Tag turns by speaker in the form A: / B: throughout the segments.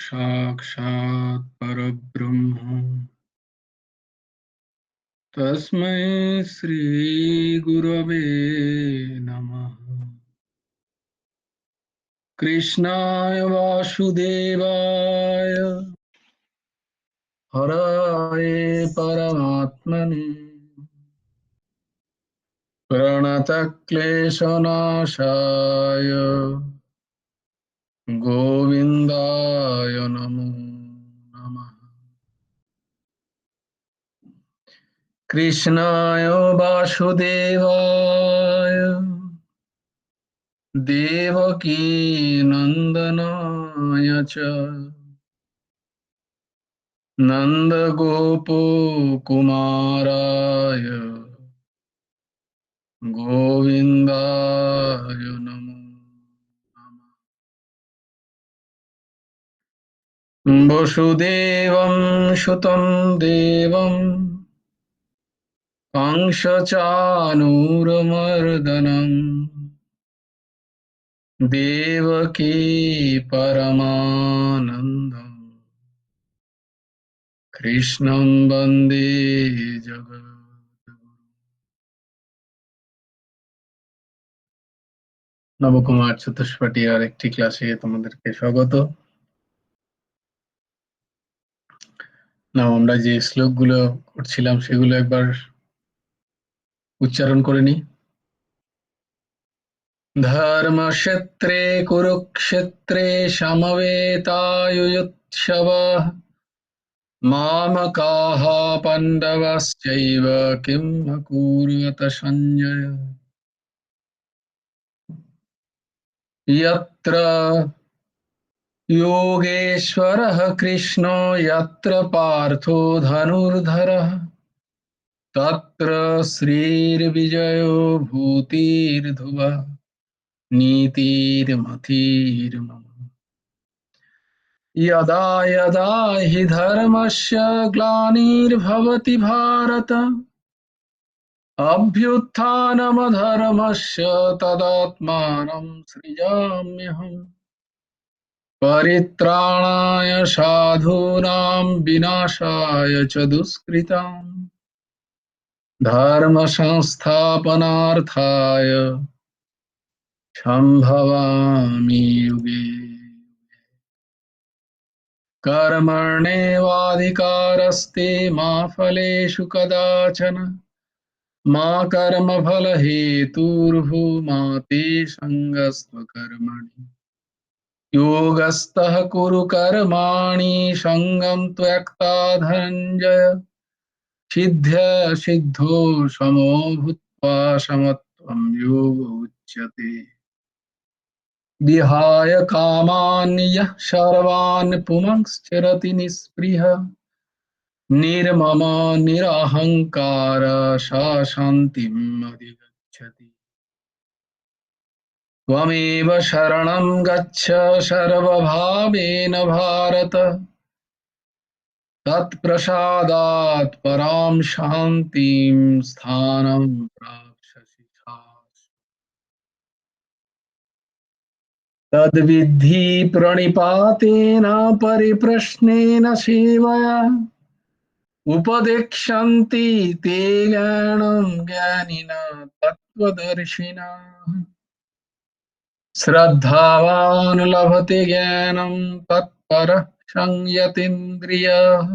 A: साक्षात् परब्रह्म तस्मै श्री गुरवे नमः। कृष्णाय वासुदेवाय हरये परमात्मने प्रणतक्लेशनाशाय गोविन्दाय नमो नमः। कृष्णाय वासुदेवाय देवकी नन्दनाय च नन्दगोपकुमाराय गोविन्दाय नमो नमः। वसुदेवं सुतं देवं कंसचाणूरमर्दनं देवकी परमानन्दं कृष्णं वन्दे जगद्गुरुं। নবকুমার চতুষ্পটিয়ার একটি ক্লাসে তোমাদেরকে স্বাগত। না, আমরা যে শ্লোকগুলো করছিলাম সেগুলো একবার উচ্চারণ করে নিই। ধর্মক্ষেত্রে কুরুক্ষেত্রে সমবেতাयुयुत्सवः मामकाः पाण्डवश्चैव किं अकुर्वत सञ्जय यत्र योगेश्वरः कृष्णो यत्र पार्थो धनुर्धरः तत्र श्रीर्विजयो भूतिर्ध्रुवः नीतिर्मतिर्मम। यदा यदा हि धर्मस्य ग्लानिर्भवति भारत अभ्युत्थानमधर्मस्य तदात्मानं सृजाम्यहम्। परित्राणाय साधूनां विनाशाय च दुष्कृताम् धर्म संस्थापनार्थाय सम्भवामि युगे। कर्मण्येवाधिकारस्ते मा फलेषु कदाचन मा कर्मफलहेतुर्भूर्मा ते सङ्गस्त्व कर्मणि योगस्थः कुरु कर्माणि सङ्गं त्यक्त्वा धनञ्जय सिद्ध्या सिद्धो समो भूत्वा समत्वं योग उच्यते। विहाय कामान् यः सर्वान् पुंश्चरति निःस्पृहः निर्मम निरहङ्कार सा शान्तिम् अधिगच्छति। त्वमेव शरणं गच्छ सर्वभावेन भारत तत्प्रसादात् परां शान्तिं स्थानं प्राप्स्यसि। तद्विद्धि प्रणिपातेन परिप्रश्नेन सेवया उपदेक्षन्ति ते ज्ञानं ज्ञानिनः तत्त्वदर्शिनः। श्रद्धावान् लभते ज्ञानं तत्परः संयतीन्द्रियः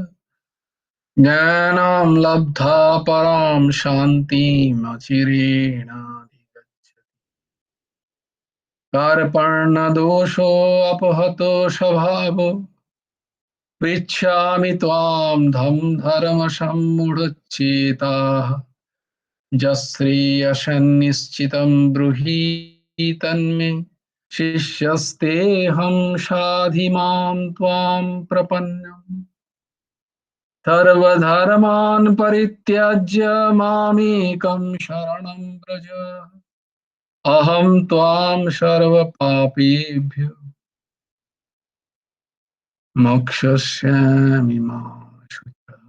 A: ज्ञानं लब्ध्वा परां शान्तिम् अचिरेणाधिगच्छति। कार्पण्यदोषोऽपहतो स्वभावो पृच्छामि त्वां धर्मसम्मूढचेताः यश्रेयसन्निश्चितं ब्रूहि तन्मे शिष्यस्तेऽहं शाधि मां त्वां प्रपन्नम्। सर्वधर्मान् परित्यज्य मामेकं शरणं व्रज अहं त्वां सर्वपापेभ्यो मोक्षयिष्यामि मा शुचः।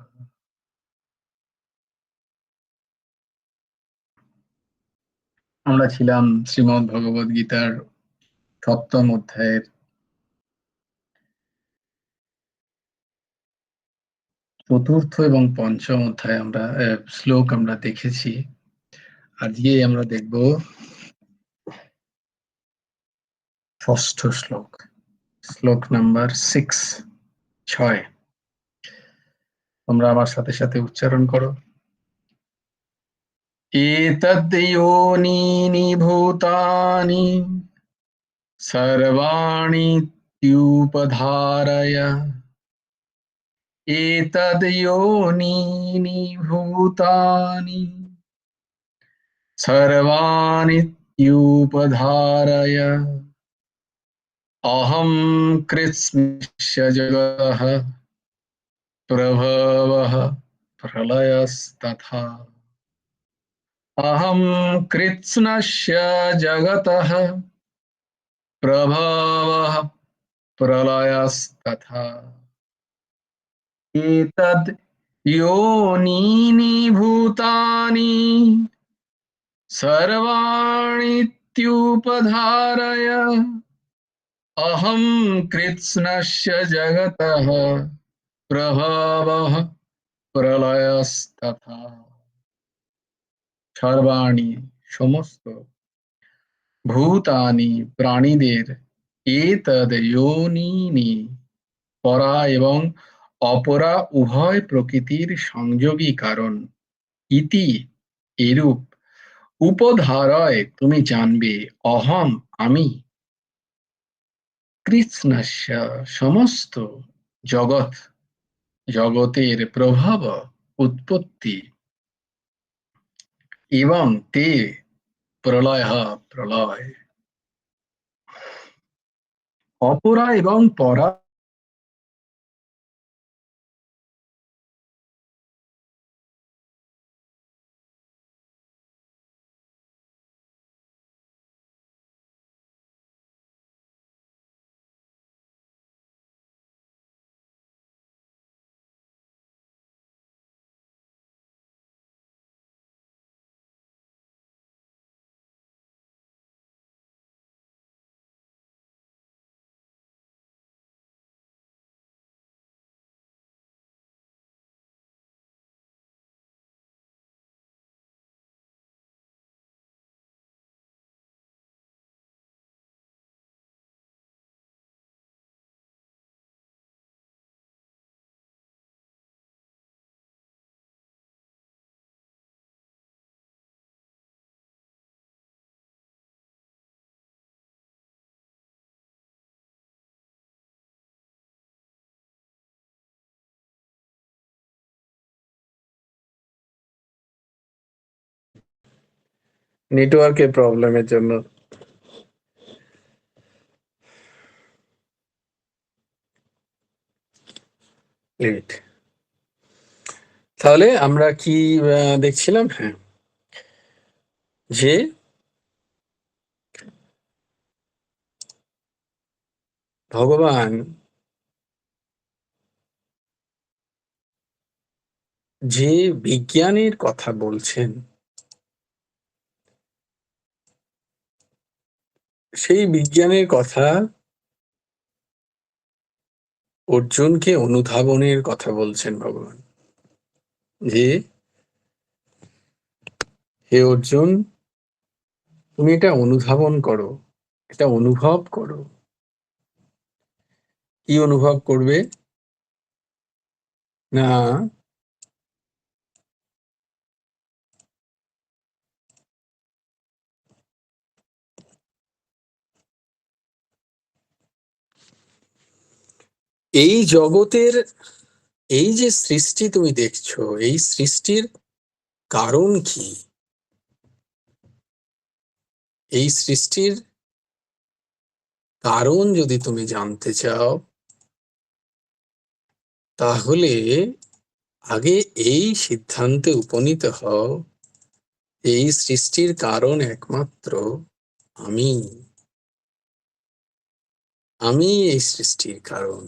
A: আমরা ছিলাম শ্রীমদ্ ভগবদ গীতার ৭ম অধ্যায়ের চতুর্থ এবং পঞ্চম অধ্যায় আমরা শ্লোক আমরা দেখেছি। আজকে আমরা দেখব ষষ্ঠ শ্লোক, শ্লোক নাম্বার 6, 6। তোমরা আমার সাথে সাথে উচ্চারণ করো। এতদ্যোনীনি ভূতানি সর্বাণীত্যুপধারয়। এতদ্যোনীনি ভূতানি সর্বাণীত্যুপধারয় অহং কৃৎস্নস্য জগতঃ প্রভবঃ প্রলয়স্তথা। অহং কৃৎস্নস্য জগতঃ প্রভবঃ প্রলয়স্তথা। এতদ্ যোনীনি ভূতানি সর্বাণীত্যুপধারয় অহং কৃৎস্নস্য জগতঃ প্রভবঃ প্রলয়স্তথা। সর্বাণি সমস্ত, ভূতানি প্রাণীদের, এতদ যোনিনি পরা এবং অপরা উভয় প্রকৃতির সংযোগী কারণ, ইতি এরূপ, উপধারয় তুমি জানবে, অহম আমি, কৃৎস্নস্য সমস্ত, জগৎ জগতের প্রভাব উৎপত্তি, এবং তে প্রলয় প্রলয়। অপরা এবং পরা নেটওয়ার্কের প্রবলেমের জন্য লেট। তাহলে আমরা কি দেখছিলাম? হ্যাঁ, যে ভগবান যে বিজ্ঞানের কথা বলছেন, সেই বিজ্ঞানের কথা অর্জুনকে অনুধাবনের কথা বলছেন ভগবান। যে হে অর্জুন, তুমি এটা অনুধাবন করো, এটা অনুভব করো। কি অনুভব করবে? না, এই জগতের এই যে সৃষ্টি তুমি দেখছো, এই সৃষ্টির কারণ কি? এই সৃষ্টির কারণ যদি তুমি জানতে চাও, তাহলে আগে এই সিদ্ধান্তে উপনীত হও, এই সৃষ্টির কারণ একমাত্র আমি। আমি এই সৃষ্টির কারণ।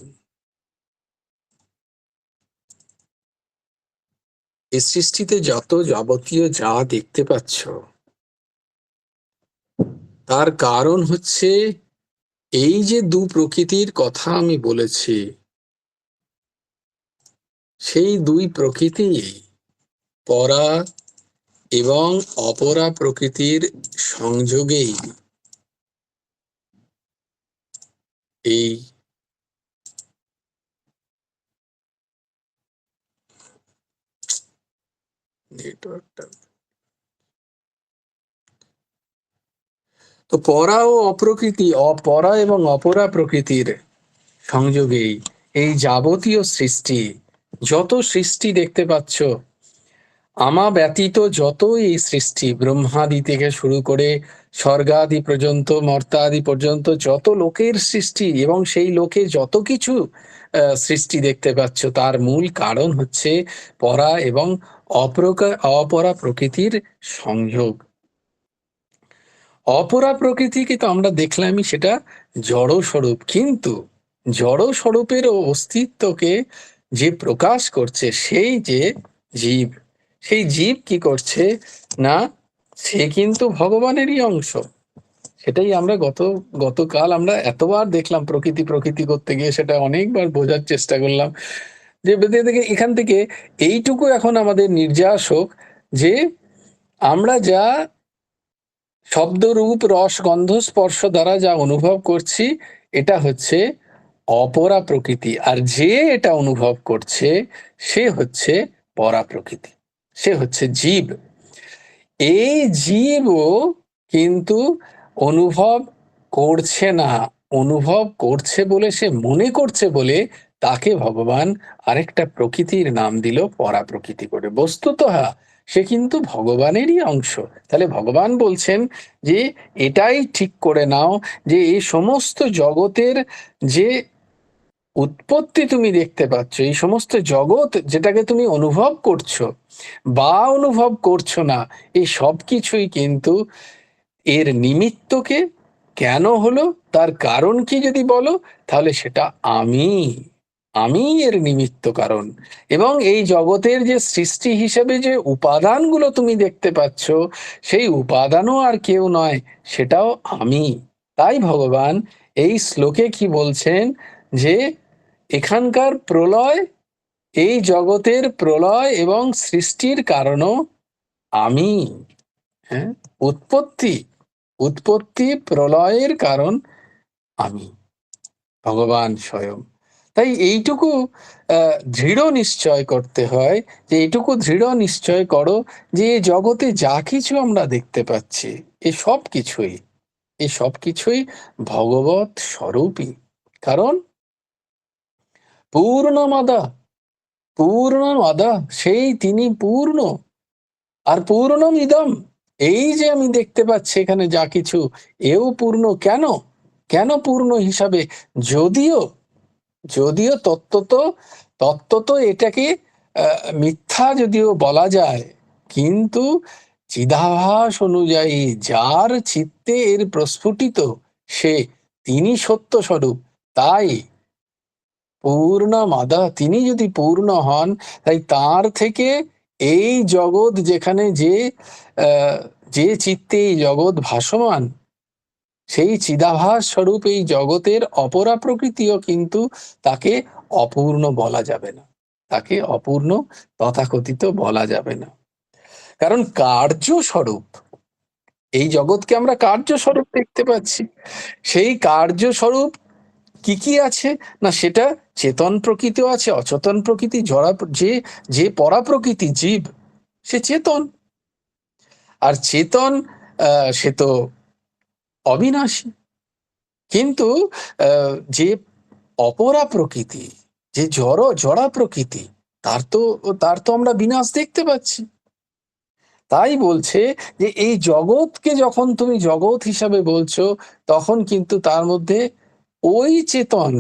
A: এই সৃষ্টিতে যত যাবতীয় যা দেখতে পাচ্ছ, তার কারণ হচ্ছে এই যে দু প্রকৃতির কথা আমি বলেছি, সেই দুই প্রকৃতি, পরা এবং অপরা প্রকৃতির সংযোগেই এই নেটওয়ার্কটা, তো পরা ও অপ্রকৃতি, অপরা এবং অপরা প্রকৃতির সংযোগেই এই যাবতীয় সৃষ্টি, যত সৃষ্টি দেখতে পাচ্ছ, আমা ব্যতীত যত এই সৃষ্টি, ব্রহ্মাদি থেকে শুরু করে স্বর্গাদি পর্যন্ত, মর্তাদি পর্যন্ত যত লোকের সৃষ্টি এবং সেই লোকে যত কিছু সৃষ্টি দেখতে পাচ্ছ, তার মূল কারণ হচ্ছে পরা এবং অপরা প্রকৃতির সংযোগ। অপরা প্রকৃতিকে তো আমরা দেখলামই, সেটা জড় স্বরূপ, কিন্তু জড় স্বরূপের অস্তিত্বকে যে প্রকাশ করছে সেই যে জীব, সেই জীব কি করছে না, সে কিন্তু ভগবানেরই অংশ। সেটাই আমরা গতকাল আমরা এতবার দেখলাম, প্রকৃতি প্রকৃতি করতে গিয়ে সেটা অনেকবার বোঝার চেষ্টা করলাম, যে এখান থেকে এইটুকু এখন আমাদের নির্যাস হোক যে আমরা যা শব্দ রূপ রস গন্ধ স্পর্শ দ্বারা যা অনুভব করছি, এটা হচ্ছে অপরা প্রকৃতি, আর যে এটা অনুভব করছে সে হচ্ছে পরা প্রকৃতি, সে হচ্ছে জীব। এই জীবও কিন্তু অনুভব করছে না, অনুভব করছে বলে, সে মনে করছে বলে তাকে ভগবান আরেকটা প্রকৃতির নাম দিল পরা প্রকৃতি করে। বস্তুত সে কিন্তু ভগবানেরই অংশ। তাহলে ভগবান বলছেন যে এটাই ঠিক করে নাও যে এই সমস্ত জগতের যে উৎপত্তি তুমি দেখতে পাচ্ছ, এই সমস্ত জগৎ যেটাকে তুমি অনুভব করছো বা অনুভব করছো না, এই সব কিছুই কিন্তু এর নিমিত্তকে কেন হলো, তার কারণ কি যদি বলো, তাহলে সেটা আমি এর নিমিত্ত কারণ। এবং এই জগতের যে সৃষ্টি হিসেবে যে উপাদানগুলো তুমি দেখতে পাচ্ছ, সেই উপাদানও আর কেউ নয়, সেটাও আমি। তাই ভগবান এই শ্লোকে কি বলছেন, যে এখানকার প্রলয়, এই জগতের প্রলয় এবং সৃষ্টির কারণও আমি। হ্যাঁ, উৎপত্তি উৎপত্তি প্রলয়ের কারণ আমি, ভগবান স্বয়ং। তাই এইটুকু দৃঢ় নিশ্চয় করতে হয়, যে এইটুকু দৃঢ় নিশ্চয় করো যে এই জগতে যা কিছু আমরা দেখতে পাচ্ছি, এই সব কিছুই ভগবৎ স্বরূপই। কারণ পূর্ণমাদা, সেই তিনি পূর্ণ, আর পূর্ণম ইদম, এই যে আমি দেখতে পাচ্ছি এখানে যা কিছু, এও পূর্ণ। কেন কেন পূর্ণ হিসাবে? যদিও যদিও তত্ত্বত এটাকে মিথ্যা যদিও বলা যায়, কিন্তু চিদাভাস অনুযায়ী যার চিত্তে এর প্রস্ফুটিত, তিনি সত্য স্বরূপ। তাই পূর্ণমাদা, তিনি যদি পূর্ণ হন, তাই তার থেকে এই জগৎ যেখানে যে চিত্তে এই জগৎ ভাসমান, সেই চিদাভাস স্বরূপ এই জগতের অপরা প্রকৃতিও কিন্তু তাকে অপূর্ণ বলা যাবে না, তাকে অপূর্ণ তথাকথিত বলা যাবে না। কারণ কার্য স্বরূপ, এই জগৎকে আমরা কার্য স্বরূপ দেখতে পাচ্ছি। সেই কার্য স্বরূপ কি কি আছে না, সেটা চেতন প্রকৃতিও আছে, অচেতন প্রকৃতি, জড়া যে যে পরা প্রকৃতি জীব, সে চেতন। আর চেতন সে তো অবিনাশী। কিন্তু যে অপরা প্রকৃতি, যে জড়া প্রকৃতি, তার তো আমরা বিনাশ দেখতে পাচ্ছি। তাই বলছে যে এই জগৎকে যখন তুমি জগৎ হিসাবে বলছো, তখন কিন্তু তার মধ্যে ওই চেতন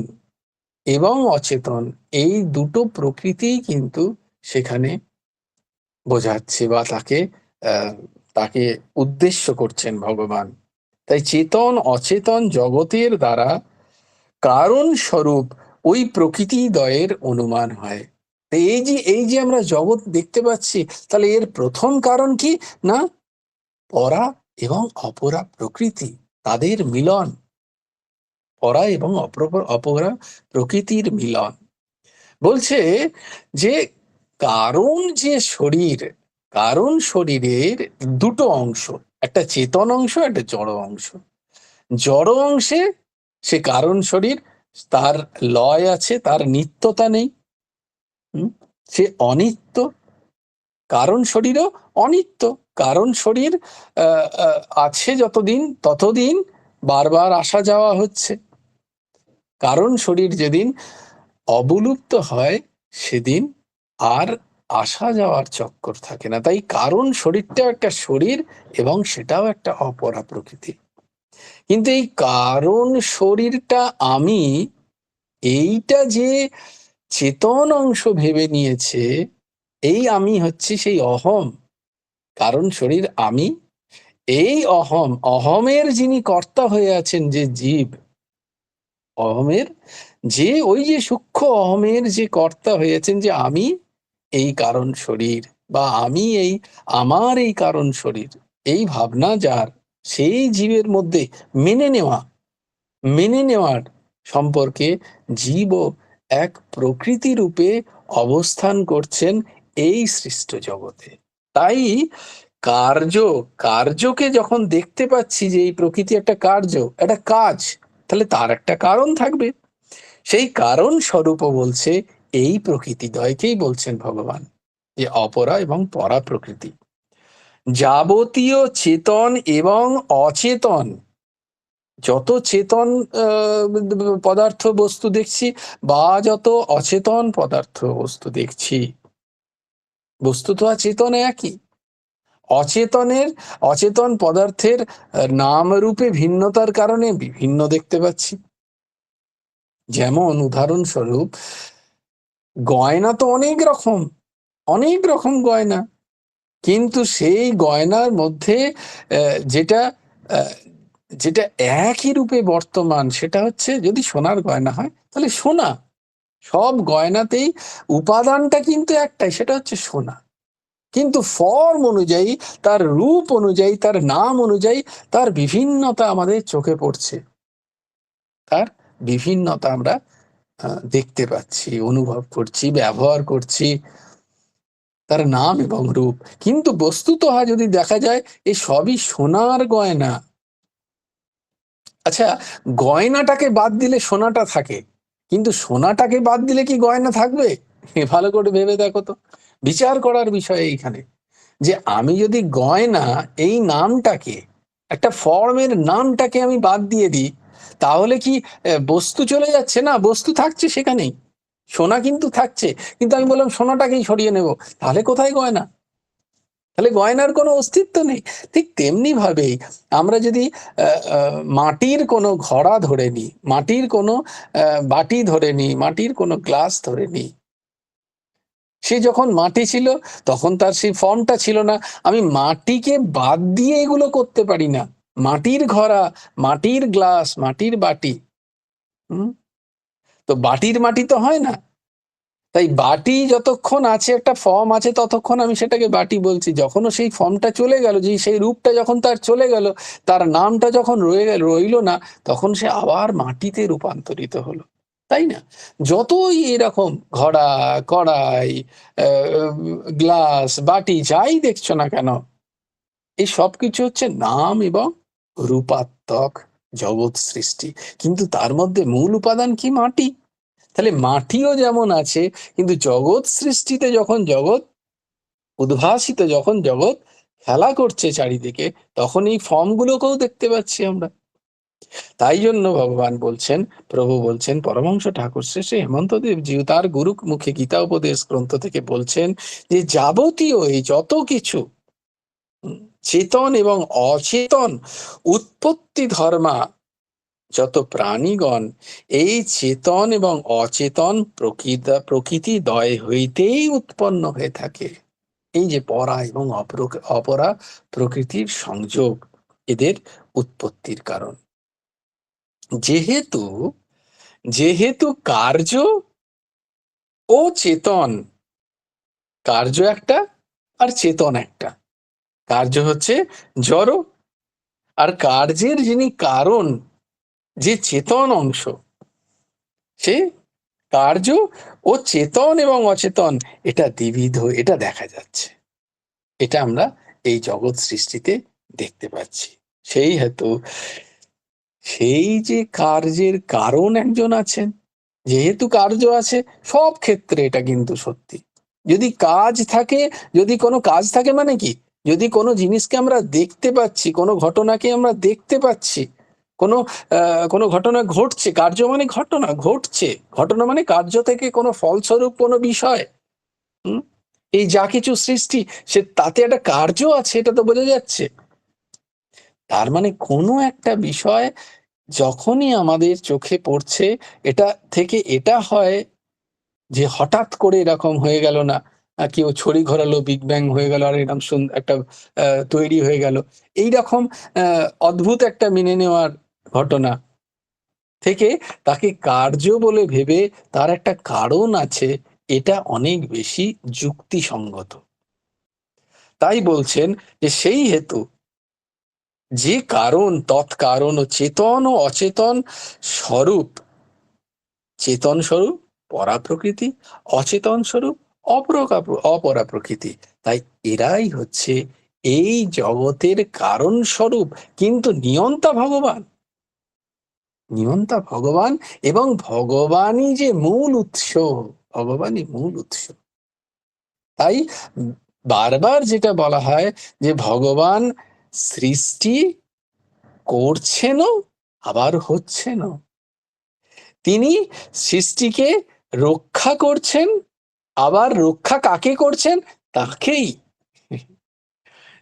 A: এবং অচেতন, এই দুটো প্রকৃতি কিন্তু সেখানে বোঝাচ্ছে, বা তাকে উদ্দেশ্য করছেন ভগবান। তাই চেতন অচেতন জগতের দ্বারা কারণ স্বরূপ ওই প্রকৃতিদ্বয়ের অনুমান হয়। এই যে আমরা জগৎ দেখতে পাচ্ছি, তাহলে এর প্রথম কারণ কি না, পরা এবং অপরা প্রকৃতি, তাদের মিলন, পরা এবং অপরা প্রকৃতির মিলন। বলছে যে কারণ যে শরীর, কারণ শরীরের দুটো অংশ, একটা চেতন অংশ, একটা জড় অংশ। জড় অংশে সে কারণ শরীর, তার লয় আছে, তার নিত্যতা নেই। হুম? সে অনিত্য। কারণ শরীরও অনিত্য। কারণ শরীর আছে যতদিন ততদিন বারবার আসা যাওয়া হচ্ছে। কারণ শরীর যেদিন অবলুপ্ত হয় সেদিন আর আসা যাওয়ার চক্কর থাকে না। তাই কারণ শরীরটাও একটা শরীর এবং সেটাও একটা অপরা প্রকৃতি। কিন্তু এই কারণ শরীরটা আমি, এইটা যে চেতন অংশ ভেবে নিয়েছে, এই আমি হচ্ছে সেই অহম। কারণ শরীর আমি, এই অহম, অহমের যিনি কর্তা হয়ে আছেন যে জীব, অহমের যে ওই যে সূক্ষ্ম অহমের যে কর্তা হয়েছেন যে আমি এই কারণ শরীর, বা আমি এই আমার এই কারণ শরীর, এই ভাবনা যার, সেই জীবের মধ্যে মেনে নেওয়া, মেনে নেওয়ার সম্পর্কে জীবও এক প্রকৃতি রূপে অবস্থান করছেন এই সৃষ্ট জগতে। তাই কার্য, কার্যকে যখন দেখতে পাচ্ছি যে এই প্রকৃতি একটা কার্য, একটা কাজ, তাহলে তার একটা কারণ থাকবে। সেই কারণ স্বরূপও বলছে এই প্রকৃতিদ্বয়কেই বলছেন ভগবান যে অপরা এবং পরা প্রকৃতি। যাবতীয় চেতন এবং অচেতন, যত চেতন পদার্থ বস্তু দেখছি বা যত অচেতন পদার্থ বস্তু দেখছি, বস্তু তো আর চেতন একই। অচেতনের, অচেতন পদার্থের নাম রূপে ভিন্নতার কারণে বিভিন্ন দেখতে পাচ্ছি। যেমন উদাহরণস্বরূপ, গয়না তো অনেক রকম, অনেক রকম গয়না, কিন্তু সেই গয়নার মধ্যে যেটা আহ, যেটা একই রূপে বর্তমান সেটা হচ্ছে, যদি সোনার গয়না হয় তাহলে সোনা, সব গয়নাতেই উপাদানটা কিন্তু একটাই, সেটা হচ্ছে সোনা। কিন্তু ফর্ম অনুযায়ী, তার রূপ অনুযায়ী, তার নাম অনুযায়ী তার বিভিন্নতা আমাদের চোখে পড়ছে, তার বিভিন্নতা আমরা দেখতে পাচ্ছি, অনুভব করছি, ব্যবহার করছি, তার নাম এবং রূপ। কিন্তু বস্তুত যদি দেখা যায় এই সবই সোনার গয়না। আচ্ছা, গয়নাটাকে বাদ দিলে সোনাটা থাকে, কিন্তু সোনাটাকে বাদ দিলে কি গয়না থাকবে? ভালো করে ভেবে দেখো তো, বিচার করার বিষয় এইখানে। যে আমি যদি গয়না এই নামটাকে, একটা ফর্মের নামটাকে আমি বাদ দিয়ে দিই, তাহলে কি বস্তু চলে যাচ্ছে? না, বস্তু থাকছে সেখানেই, সোনা কিন্তু থাকছে। কিন্তু আমি বললাম সোনাটাকেই সরিয়ে নেব, তাহলে কোথায় গয়না? তাহলে গয়নার কোনো অস্তিত্ব নেই। ঠিক তেমনি ভাবেই আমরা যদি মাটির কোনো ঘড়া ধরে নিই, মাটির কোনো বাটি ধরে নিই, মাটির কোনো গ্লাস ধরে নিই, সে যখন মাটি ছিল তখন তার সেই ফর্মটা ছিল না। আমি মাটিকে বাদ দিয়ে এগুলো করতে পারি না। মাটির ঘড়া, মাটির গ্লাস, মাটির বাটি, হুম, তো বাটির মাটি তো হয় না। তাই বাটি যতক্ষণ আছে, একটা ফর্ম আছে, ততক্ষণ আমি সেটাকে বাটি বলছি। যখনও সেই ফর্মটা চলে গেল, যে সেই রূপটা যখন তার চলে গেল, তার নামটা যখন রইল না, তখন সে আবার মাটিতে রূপান্তরিত হলো, তাই না? যতই এরকম ঘড়া, কড়াই, গ্লাস, বাটি যাই দেখছো না কেন, এই সব কিছু হচ্ছে নাম এবং রূপাত্মক জগৎ সৃষ্টি। কিন্তু তার মধ্যে মূল উপাদান কি? মাটি। তাহলে মাটিও যেমন আছে, কিন্তু জগৎ সৃষ্টিতে যখন জগৎ উদ্ভাসিত, যখন জগৎ খেলা করছে চারিদিকে, তখন এই ফর্মগুলোকেও দেখতে পাচ্ছি আমরা। তাই জন্য ভগবান বলছেন, প্রভু বলছেন, পরমহংস ঠাকুর শ্রী শ্রী হেমন্তদেব জি তার গুরু মুখে গীতা উপদেশ গ্রন্থ থেকে বলছেন যে যাবতীয় এই যত কিছু চেতন এবং অচেতন উৎপত্তি ধর্মা, যত প্রাণীগণ এই চেতন এবং অচেতন প্রকৃতি দ্বয় হইতেই উৎপন্ন হয়ে থাকে। এই যে পরা এবং অপরা প্রকৃতির সংযোগ এদের উৎপত্তির কারণ। যেহেতু যেহেতু কার্য ও চেতন, কার্য একটা আর চেতন একটা। কার্য হচ্ছে জড়, আর কার্যের যিনি কারণ, যে চেতন অংশ, সে কার্য ও চেতন এবং অচেতন এটা দ্বিবিধ, এটা দেখা যাচ্ছে। এটা আমরা এই জগৎ সৃষ্টিতে দেখতে পাচ্ছি। সেই হেতু সেই যে কার্যের কারণ একজন আছেন, যেহেতু কার্য আছে, সব ক্ষেত্রে এটা কিন্তু সত্যি। যদি কাজ থাকে, যদি কোনো কাজ থাকে মানে কি, যদি কোনো জিনিসকে আমরা দেখতে পাচ্ছি, কোনো ঘটনাকে আমরা দেখতে পাচ্ছি, কোনো কোনো ঘটনা ঘটছে, কার্য মানে ঘটনা ঘটছে, ঘটনা মানে কার্য থেকে কোনো ফলস্বরূপ কোনো বিষয়। হুম? এই যা কিছু সৃষ্টি, সে তাতে একটা কার্য আছে, এটা তো বোঝা যাচ্ছে। তার মানে কোনো একটা বিষয় যখনই আমাদের চোখে পড়ছে, এটা থেকে এটা হয় যে হঠাৎ করে এরকম হয়ে গেল না, কেউ ছড়ি ঘোরালো, বিগ ব্যাং হয়ে গেল, আর এরকম একটা তৈরি হয়ে গেল। এইরকম অদ্ভুত একটা মেনে নেওয়ার ঘটনা থেকে তাকে কার্য বলে ভেবে তার একটা কারণ আছে, এটা অনেক বেশি যুক্তিসঙ্গত। তাই বলছেন যে সেই হেতু যে কারণ, তৎকারণ ও চেতন ও অচেতন স্বরূপ, চেতন স্বরূপ পরা প্রকৃতি, অচেতন স্বরূপ অপরা প্রকৃতি। তাই এরাই হচ্ছে এই জগতের কারণ স্বরূপ, কিন্তু নিয়ন্তা ভগবান। নিয়ন্তা ভগবান এবং ভগবানই যে মূল উৎস, ভগবানই মূল উৎস। তাই বারবার যেটা বলা হয় যে ভগবান সৃষ্টি করছেনও আবার হচ্ছেনও। তিনি সৃষ্টিকে রক্ষা করছেন, আবার রক্ষা কাকে করছেন? তাকেই।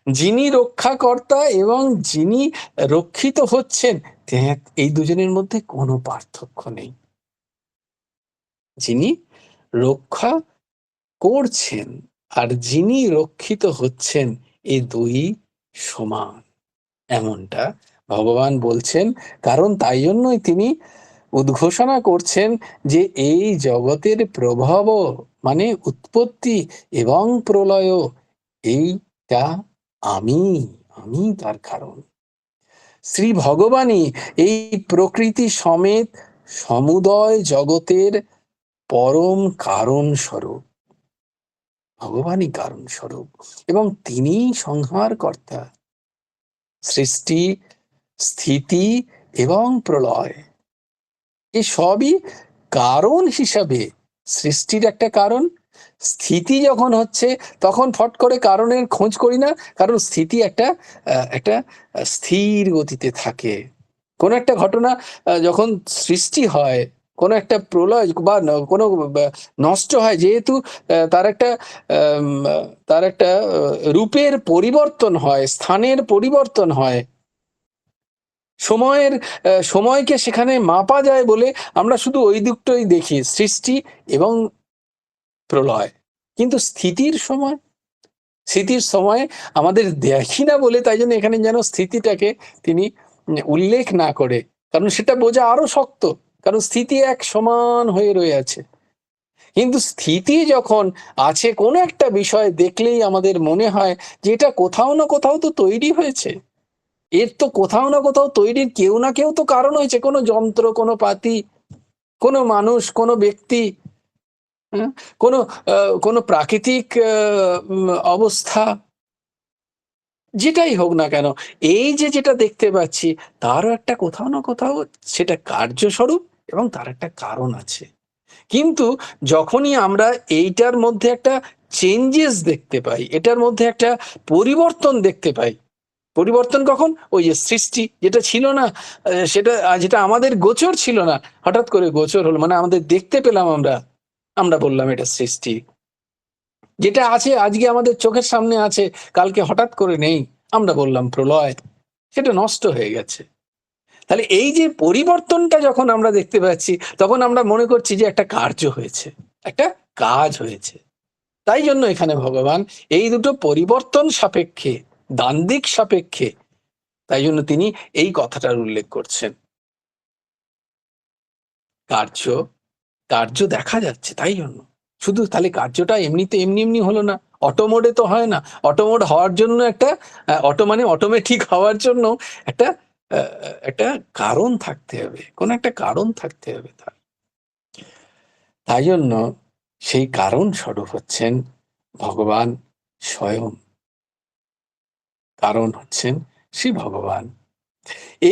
A: যিনি রক্ষাকর্তা এবং যিনি রক্ষিত হচ্ছেন, এই দুজনের মধ্যে কোনো পার্থক্য নেই। যিনি রক্ষা করছেন আর যিনি রক্ষিত হচ্ছেন, এই দুই সমান, এমনটা ভগবান বলছেন। কারণ তাই জন্যই তিনি উদ্ঘোষণা করছেন যে এই জগতের প্রভাব মানে উৎপত্তি এবং প্রলয়, এইটা আমি, আমি তার কারণ। শ্রী ভগবানই এই প্রকৃতি সমেত সমুদয় জগতের পরম কারণ স্বরূপ। ভগবানই কারণ স্বরূপ এবং তিনিই সংহারকর্তা। সৃষ্টি, স্থিতি এবং প্রলয় এ সবই কারণ হিসাবে। সৃষ্টির একটা কারণ, স্থিতি যখন হচ্ছে তখন ফট করে কারণের খোঁজ করি না, কারণ স্থিতি একটা একটা স্থির গতিতে থাকে। কোন একটা ঘটনা যখন সৃষ্টি হয়, কোন একটা প্রলয় বা কোনো নষ্ট হয়, যেহেতু তার একটা তার একটা রূপের পরিবর্তন হয়, স্থানের পরিবর্তন হয়, সময়ের সময়কে সেখানে মাপা যায় বলে আমরা শুধু ওই দিকটাই দেখি, সৃষ্টি এবং প্রলয়। কিন্তু স্থিতির সময় আমাদের দেখি না বলে, তাই জন্য এখানে যেন স্থিতিটাকে তিনি উল্লেখ না করে, কারণ সেটা বোঝা আরো শক্ত, কারণ স্থিতি এক সমান হয়ে রয়ে আছে। কিন্তু স্থিতি যখন আছে, কোনো একটা বিষয় দেখলেই আমাদের মনে হয় যে এটা কোথাও না কোথাও তো তৈরি হয়েছে, এর তো কোথাও না কোথাও তৈরির কেউ না কেউ তো কারণ হয়েছে, কোনো যন্ত্র, কোনো পাতি, কোনো মানুষ, কোনো ব্যক্তি, হ্যাঁ? কোনো কোনো প্রাকৃতিক অবস্থা, যেটাই হোক না কেন, এই যে যেটা দেখতে পাচ্ছি তারও একটা কোথাও না কোথাও সেটা কার্যস্বরূপ এবং তার একটা কারণ আছে। কিন্তু যখনই আমরা এইটার মধ্যে একটা চেঞ্জেস দেখতে পাই, এটার মধ্যে একটা পরিবর্তন দেখতে পাই, পরিবর্তন কখন? ওই যে সৃষ্টি যেটা ছিল না, সেটা যেটা আমাদের গোচর ছিল না, হঠাৎ করে গোচর হলো, মানে আমাদের দেখতে পেলাম, আমরা আমরা বললাম এটা সৃষ্টি। যেটা আছে আজকে আমাদের চোখের সামনে আছে, কালকে হঠাৎ করে নেই, আমরা বললাম প্রলয়, সেটা নষ্ট হয়ে গেছে। তাহলে এই যে পরিবর্তনটা যখন আমরা দেখতে পাচ্ছি, তখন আমরা মনে করছি যে একটা কার্য হয়েছে, একটা কাজ হয়েছে। তাই জন্য এখানে ভগবান এই দুটো পরিবর্তন সাপেক্ষে, দ্বান্দ্বিক সাপেক্ষে, তাই জন্য তিনি এই কথাটার উল্লেখ করছেন। কার্য, কার্য দেখা যাচ্ছে, তাই জন্য। শুধু তাহলে কার্যটা এমনিতে এমনি এমনি হলো না, অটোমোডে তো হয় না। অটোমোড হওয়ার জন্য একটা অটো মানে অটোমেটিক হওয়ার জন্য একটা একটা কারণ থাকতে হবে, কোন একটা কারণ থাকতে হবে তার। তাই জন্য সেই কারণ স্বরূপ হচ্ছেন ভগবান স্বয়ং, কারণ হচ্ছেন শ্রী ভগবান।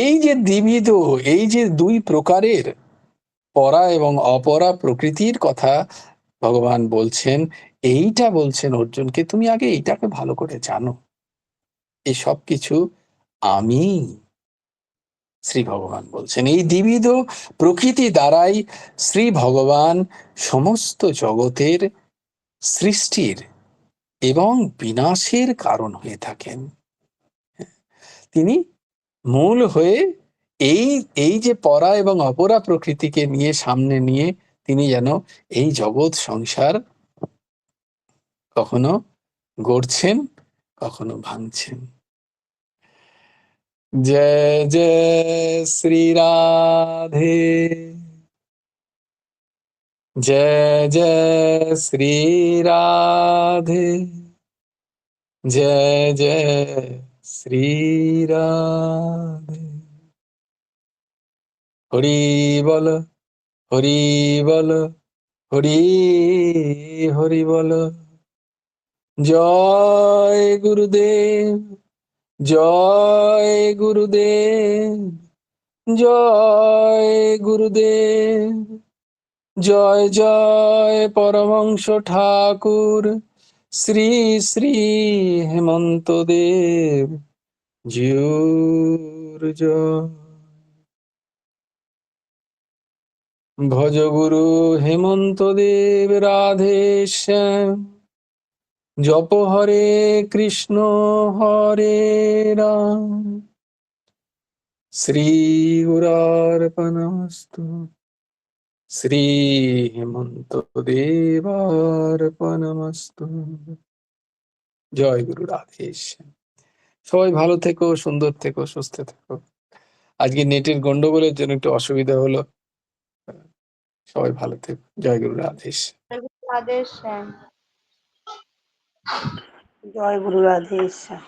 A: এই যে দ্বিবিধ, এই যে দুই প্রকারের পরা এবং অপরা প্রকৃতির কথা ভগবান বলছেন, এইটা বলছেন অর্জুনকে, তুমি আগে এইটাকে ভালো করে জানো, এসব কিছু আমি, শ্রী ভগবান বলছেন। এই দ্বিবিধ প্রকৃতি দ্বারাই শ্রী ভগবান সমস্ত জগতের সৃষ্টির এবং বিনাশের কারণ হয়ে থাকেন। তিনি মূল হয়ে এই এই যে পরা এবং অপরা প্রকৃতিকে নিয়ে সামনে নিয়ে তিনি যেন এই জগৎ সংসার কখনো গড়ছেন, কখনো ভাঙছেন। জয় জয় শ্রী রাধে, জয় জয় শ্রী রাধে, জয় জয় শ্রী রাধে। হরি বল, হরি বল, হরি হরি বল। জয় গুরুদেব, জয় গুরুদেব, জয় গুরুদেব। জয় জয় পরমহংস ঠাকুর শ্রী শ্রী হেমন্ত দেব জিউর জয়। ভজ গুরু হেমন্ত দেব রাধে শ্যাম, জপ হরে কৃষ্ণ হরে রাম, শ্রী গুরার্পণমস্তু, শ্রী হেমন্ত দেবার্পণমস্তু। জয় গুরু রাধে শ্যাম। সবাই ভালো থেকো, সুন্দর থেকো, সুস্থ থেকো। আজকে নেটের গন্ডগোলের জন্য একটু অসুবিধা হলো। সবাই ভালো থেকো। জয় গুরু রাধে শ্যাম।
B: রাধে শ্যাম। জয় গুরু রাধে শ্যাম।